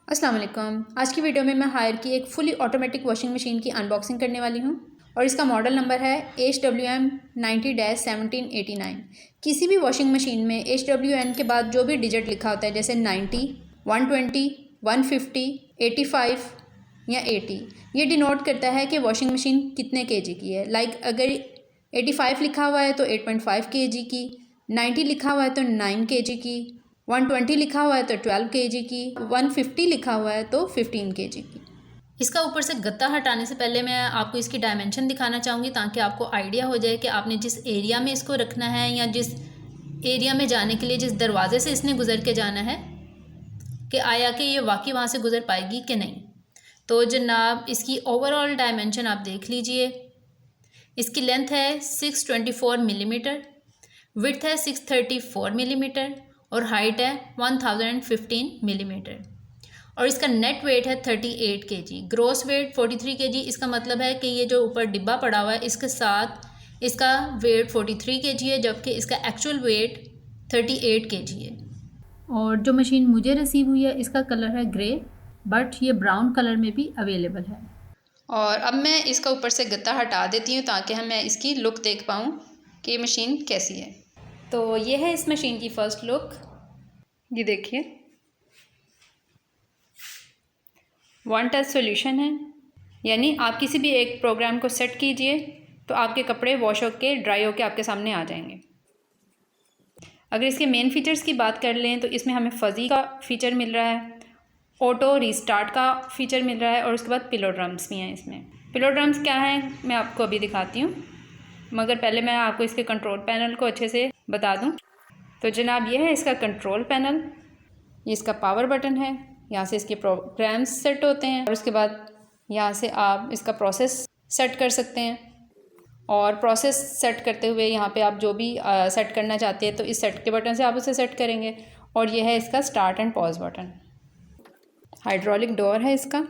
अस्सलाम वालेकुम। आज की वीडियो में मैं हायर की एक फुली ऑटोमेटिक वॉशिंग मशीन की अनबॉक्सिंग करने वाली हूँ और इसका मॉडल नंबर है HWM 90-1789। किसी भी वॉशिंग मशीन में HWN के बाद जो भी डिजिट लिखा होता है जैसे 90, 120, 150, 85 या 80, ये डिनोट करता है कि वॉशिंग मशीन कितने केजी की है। लाइक अगर 85 लिखा हुआ है तो 8.5 केजी की, 90 लिखा हुआ है तो 9 केजी की, 120 लिखा हुआ है तो 12 केजी की, 150 लिखा हुआ है तो 15 केजी की। इसका ऊपर से गत्ता हटाने से पहले मैं आपको इसकी डायमेंशन दिखाना चाहूँगी ताकि आपको आइडिया हो जाए कि आपने जिस एरिया में इसको रखना है या जिस एरिया में जाने के लिए जिस दरवाजे से इसने गुजर के जाना है कि आया कि ये वाकई वहाँ से गुजर पाएगी कि नहीं। तो जनाब इसकी ओवरऑल डायमेंशन आप देख लीजिए। इसकी लेंथ है 624 मिलीमीटर, विड्थ है 634 मिलीमीटर और हाइट है 1015 मिलीमीटर और इसका नेट वेट है 38 केजी, ग्रॉस वेट 43 केजी। इसका मतलब है कि ये जो ऊपर डिब्बा पड़ा हुआ है इसके साथ इसका वेट 43 केजी है, जबकि इसका एक्चुअल वेट 38 केजी है। और जो मशीन मुझे रिसीव हुई है इसका कलर है ग्रे, बट ये ब्राउन कलर में भी अवेलेबल है। और अब मैं इसका ऊपर से गत्ता हटा देती हूँ ताकि मैं इसकी लुक देख पाऊँ कि ये मशीन कैसी है। तो ये है इस मशीन की फ़र्स्ट लुक। ये देखिए, वन टच सॉल्यूशन है, यानी आप किसी भी एक प्रोग्राम को सेट कीजिए तो आपके कपड़े वॉश होके ड्राई होके आपके सामने आ जाएंगे। अगर इसके मेन फीचर्स की बात कर लें तो इसमें हमें फज़ी का फ़ीचर मिल रहा है, ऑटो रीस्टार्ट का फ़ीचर मिल रहा है और उसके बाद पिलो ड्रम्स भी हैं। इसमें पिलो ड्रम्स क्या हैं मैं आपको अभी दिखाती हूँ, मगर पहले मैं आपको इसके कंट्रोल पैनल को अच्छे से बता दूँ। तो जनाब ये है इसका कंट्रोल पैनल, ये इसका पावर बटन है, यहाँ से इसके प्रोग्राम्स सेट होते हैं और उसके बाद यहाँ से आप इसका प्रोसेस सेट कर सकते हैं। और प्रोसेस सेट करते हुए यहाँ पे आप जो भी सेट करना चाहते हैं तो इस सेट के बटन से आप उसे सेट करेंगे। और ये है इसका start and pause button. Hydraulic door है इसका।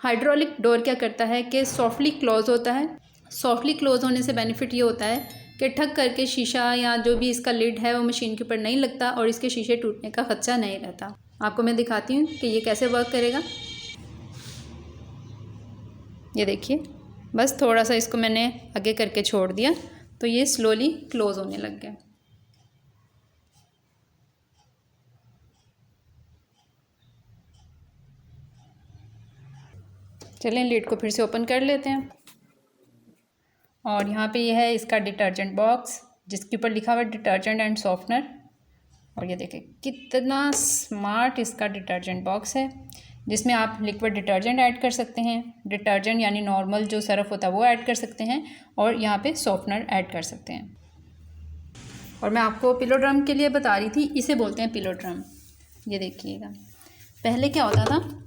हाइड्रोलिक डोर क्या करता है कि सॉफ्टली क्लोज होता है। सॉफ्टली क्लोज होने से बेनिफिट ये होता है कि ठक करके शीशा या जो भी इसका लिड है वो मशीन के ऊपर नहीं लगता और इसके शीशे टूटने का खदशा नहीं रहता। आपको मैं दिखाती हूँ कि ये कैसे वर्क करेगा। ये देखिए, बस थोड़ा सा इसको मैंने आगे करके छोड़ दिया तो ये स्लोली क्लोज होने लग गया। चलें लिड को फिर से ओपन कर लेते हैं। और यहाँ पे ये है इसका डिटर्जेंट बॉक्स जिसके ऊपर लिखा हुआ है डिटर्जेंट एंड सॉफ्टनर। और ये देखें कितना स्मार्ट इसका डिटर्जेंट बॉक्स है, जिसमें आप लिक्विड डिटर्जेंट ऐड कर सकते हैं, डिटर्जेंट यानी नॉर्मल जो सरफ होता है वो ऐड कर सकते हैं और यहाँ पे सॉफ्टनर ऐड कर सकते हैं। और मैं आपको पिलो ड्रम के लिए बता रही थी, इसे बोलते हैं पिलो ड्रम। ये देखिएगा, पहले क्या होता था,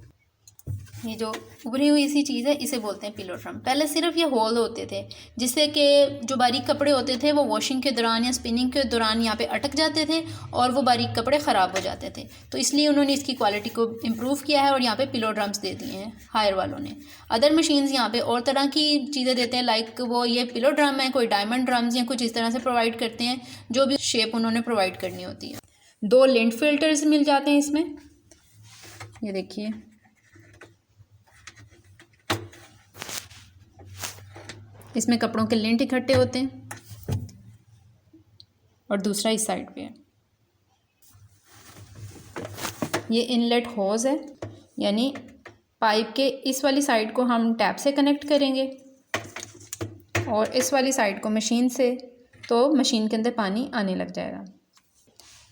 ये जो उभरी हुई सी चीज़ है इसे बोलते हैं पिलो ड्रम। पहले सिर्फ ये होल होते थे जिससे कि जो बारीक कपड़े होते थे वो वॉशिंग के दौरान या स्पिनिंग के दौरान यहाँ पे अटक जाते थे और वो बारीक कपड़े ख़राब हो जाते थे। तो इसलिए उन्होंने इसकी क्वालिटी को इम्प्रूव किया है और यहाँ पे पिलो ड्रम्स दे दिए हैं हायर वालों ने। अदर मशीन्स यहाँ पे और तरह की चीज़ें देते हैं, लाइक वो ये पिलो ड्रम है, कोई डायमंड ड्रम्स या कुछ इस तरह से प्रोवाइड करते हैं, जो भी शेप उन्होंने प्रोवाइड करनी होती है। 2 लिंट फिल्टर्स मिल जाते हैं इसमें। ये देखिए, इसमें कपड़ों के लिंट इकट्ठे होते हैं और दूसरा इस साइड पे है। ये इनलेट होज है, यानी पाइप के इस वाली साइड को हम टैप से कनेक्ट करेंगे और इस वाली साइड को मशीन से, तो मशीन के अंदर पानी आने लग जाएगा।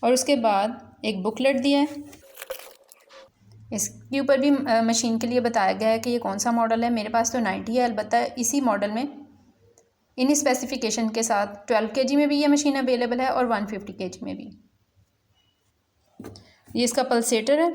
और उसके बाद एक बुकलेट दिया है, इसके ऊपर भी मशीन के लिए बताया गया है कि ये कौन सा मॉडल है। मेरे पास तो 90 है, अलबत्ता इसी मॉडल में इन स्पेसिफिकेशन के साथ 12 केजी में भी ये मशीन अवेलेबल है और 150 केजी में भी। ये इसका पल्सेटर है।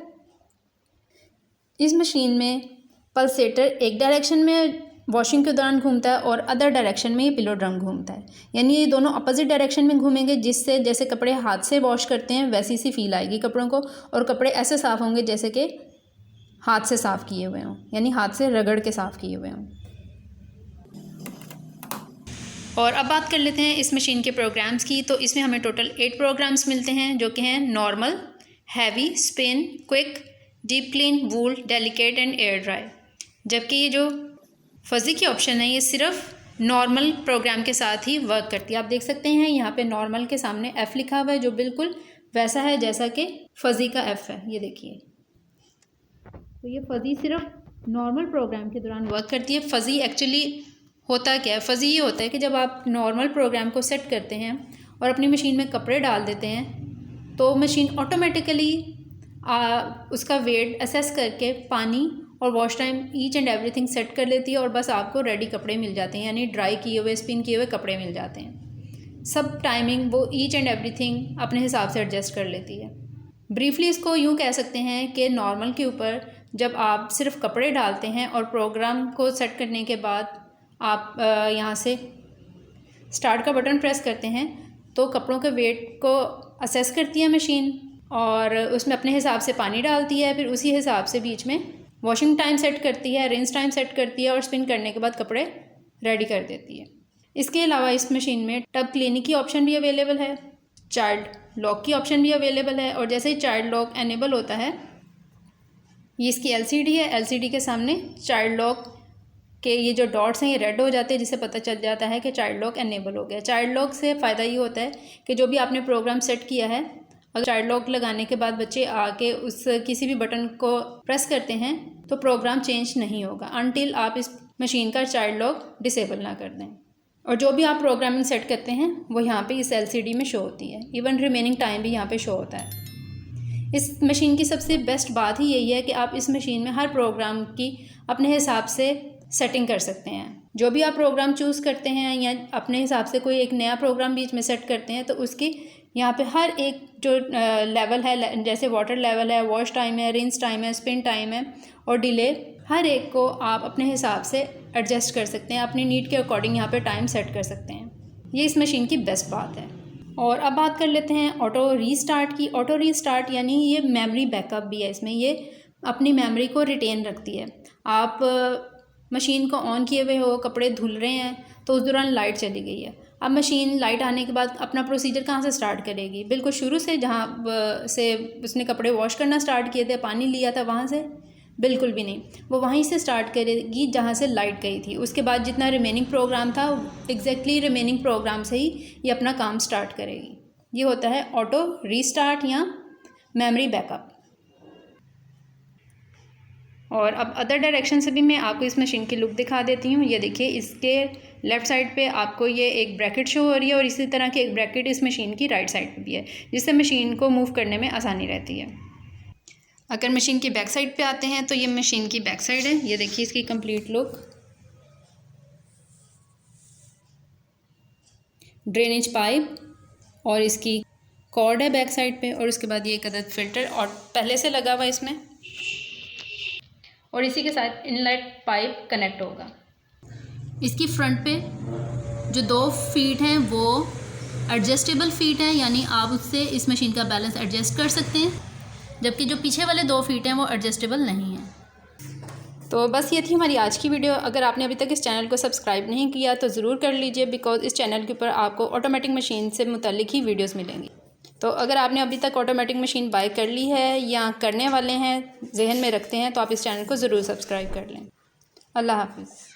इस मशीन में पल्सेटर एक डायरेक्शन में वॉशिंग के दौरान घूमता है और अदर डायरेक्शन में ये पिलो ड्रम घूमता है, यानी ये दोनों अपोजिट डायरेक्शन में घूमेंगे, जिससे जैसे कपड़े हाथ से वॉश करते हैं वैसी सी फील आएगी कपड़ों को और कपड़े ऐसे साफ़ होंगे जैसे कि हाथ से साफ़ किए हुए हों, यानी हाथ से रगड़ के साफ़ किए हुए हों। और अब बात कर लेते हैं इस मशीन के प्रोग्राम्स की। तो इसमें हमें टोटल 8 प्रोग्राम्स मिलते हैं, जो कि हैं normal, heavy, spin, quick, deep clean, wool, delicate and air dry. जबकि ये जो फजी की ऑप्शन है ये सिर्फ नॉर्मल प्रोग्राम के साथ ही वर्क करती है। आप देख सकते हैं यहाँ पे नॉर्मल के सामने F लिखा हुआ है, जो बिल्कुल वैसा है जैसा कि फजी का F है। ये देखिए, तो ये फजी सिर्फ नॉर्मल प्रोग्राम के दौरान वर्क करती है। फजी एक्चुअली होता क्या है? फजी ये होता है कि जब आप नॉर्मल प्रोग्राम को सेट करते हैं और अपनी मशीन में कपड़े डाल देते हैं तो मशीन ऑटोमेटिकली उसका वेट असेस करके पानी और wash time each and everything set कर लेती है और बस आपको रेडी कपड़े मिल जाते हैं, यानी ड्राई किए हुए, स्पिन किए हुए कपड़े मिल जाते हैं। सब टाइमिंग वो ईच एंड एवरीथिंग अपने हिसाब से एडजस्ट कर लेती है। ब्रीफली इसको यूँ कह सकते हैं कि नॉर्मल के ऊपर जब आप सिर्फ कपड़े डालते हैं और प्रोग्राम को सेट करने के बाद आप यहाँ से स्टार्ट का बटन प्रेस करते हैं तो कपड़ों के वेट को असेस करती है मशीन और उसमें अपने हिसाब से पानी डालती है, फिर उसी हिसाब से बीच में वॉशिंग टाइम सेट करती है, रिंस टाइम सेट करती है और स्पिन करने के बाद कपड़े रेडी कर देती है। इसके अलावा इस मशीन में टब क्लीनिंग की ऑप्शन भी अवेलेबल है, चाइल्ड लॉक की ऑप्शन भी अवेलेबल है और जैसे ही चाइल्ड लॉक एनेबल होता है, ये इसकी एलसीडी है, एलसीडी के सामने चाइल्ड लॉक के ये जो डॉट्स हैं ये रेड हो जाते हैं, जिससे पता चल जाता है कि चाइल्ड लॉक एनेबल हो गया। चाइल्ड लॉक से फ़ायदा ये होता है कि जो भी आपने प्रोग्राम सेट किया है, अगर चाइल्ड लॉक लगाने के बाद बच्चे आके उस किसी भी बटन को प्रेस करते हैं तो प्रोग्राम चेंज नहीं होगा अनटिल आप इस मशीन का चाइल्ड लॉक डिसेबल ना कर दें। और जो भी आप प्रोग्रामिंग सेट करते हैं वो यहाँ पे इस एलसीडी में शो होती है। इवन रिमेनिंग टाइम भी यहाँ पे शो होता है। इस मशीन की सबसे बेस्ट बात ही यही है कि आप इस मशीन में हर प्रोग्राम की अपने हिसाब से सेटिंग कर सकते हैं। जो भी आप प्रोग्राम चूज़ करते हैं या अपने हिसाब से कोई एक नया प्रोग्राम बीच में सेट करते हैं तो उसकी यहाँ पे हर एक जो लेवल है, जैसे वाटर लेवल है, वॉश टाइम है, रिंस टाइम है, स्पिन टाइम है और डिले, हर एक को आप अपने हिसाब से एडजस्ट कर सकते हैं, अपनी नीड के अकॉर्डिंग यहाँ पे टाइम सेट कर सकते हैं। ये इस मशीन की बेस्ट बात है। और अब बात कर लेते हैं ऑटो रीस्टार्ट की। ऑटो रीस्टार्ट यानी ये मेमोरी बैकअप भी है इसमें, ये अपनी मेमोरी को रिटेन रखती है। आप मशीन को ऑन किए हुए हो, कपड़े धुल रहे हैं तो उस दौरान लाइट चली गई है, अब मशीन लाइट आने के बाद अपना प्रोसीजर कहाँ से स्टार्ट करेगी? बिल्कुल शुरू से, जहाँ से उसने कपड़े वॉश करना स्टार्ट किए थे, पानी लिया था, वहाँ से? बिल्कुल भी नहीं, वो वहीं से स्टार्ट करेगी जहाँ से लाइट गई थी। उसके बाद जितना रिमेनिंग प्रोग्राम था एग्जैक्टली रिमेनिंग प्रोग्राम से ही ये अपना काम स्टार्ट करेगी। ये होता है ऑटो रीस्टार्ट या मेमोरी बैकअप। और अब अदर डायरेक्शन से भी मैं आपको इस मशीन की लुक दिखा देती हूँ। ये देखिए, इसके लेफ़्ट साइड पे आपको ये एक ब्रैकेट शो हो रही है और इसी तरह की एक ब्रैकेट इस मशीन की राइट साइड पे भी है, जिससे मशीन को मूव करने में आसानी रहती है। अगर मशीन की बैक साइड पे आते हैं तो ये मशीन की बैक साइड है। ये देखिए इसकी कंप्लीट लुक, ड्रेनेज पाइप और इसकी कॉर्ड है बैक साइड पे और उसके बाद ये एक अदद फिल्टर और पहले से लगा हुआ इसमें और इसी के साथ इनलेट पाइप कनेक्ट होगा। इसकी फ्रंट पे जो 2 फीट हैं वो एडजस्टेबल फीट हैं, यानी आप उससे इस मशीन का बैलेंस एडजस्ट कर सकते हैं, जबकि जो पीछे वाले 2 फीट हैं वो एडजस्टेबल नहीं हैं। तो बस ये थी हमारी आज की वीडियो। अगर आपने अभी तक इस चैनल को सब्सक्राइब नहीं किया तो ज़रूर कर लीजिए, बिकॉज़ इस चैनल के ऊपर आपको ऑटोमेटिक मशीन से मुतल्लिक ही वीडियोस मिलेंगी। तो अगर आपने अभी तक ऑटोमेटिक मशीन बाय कर ली है या करने वाले हैं, जहन में रखते हैं, तो आप इस चैनल को ज़रूर सब्सक्राइब कर लें। अल्लाह हाफ़िज़।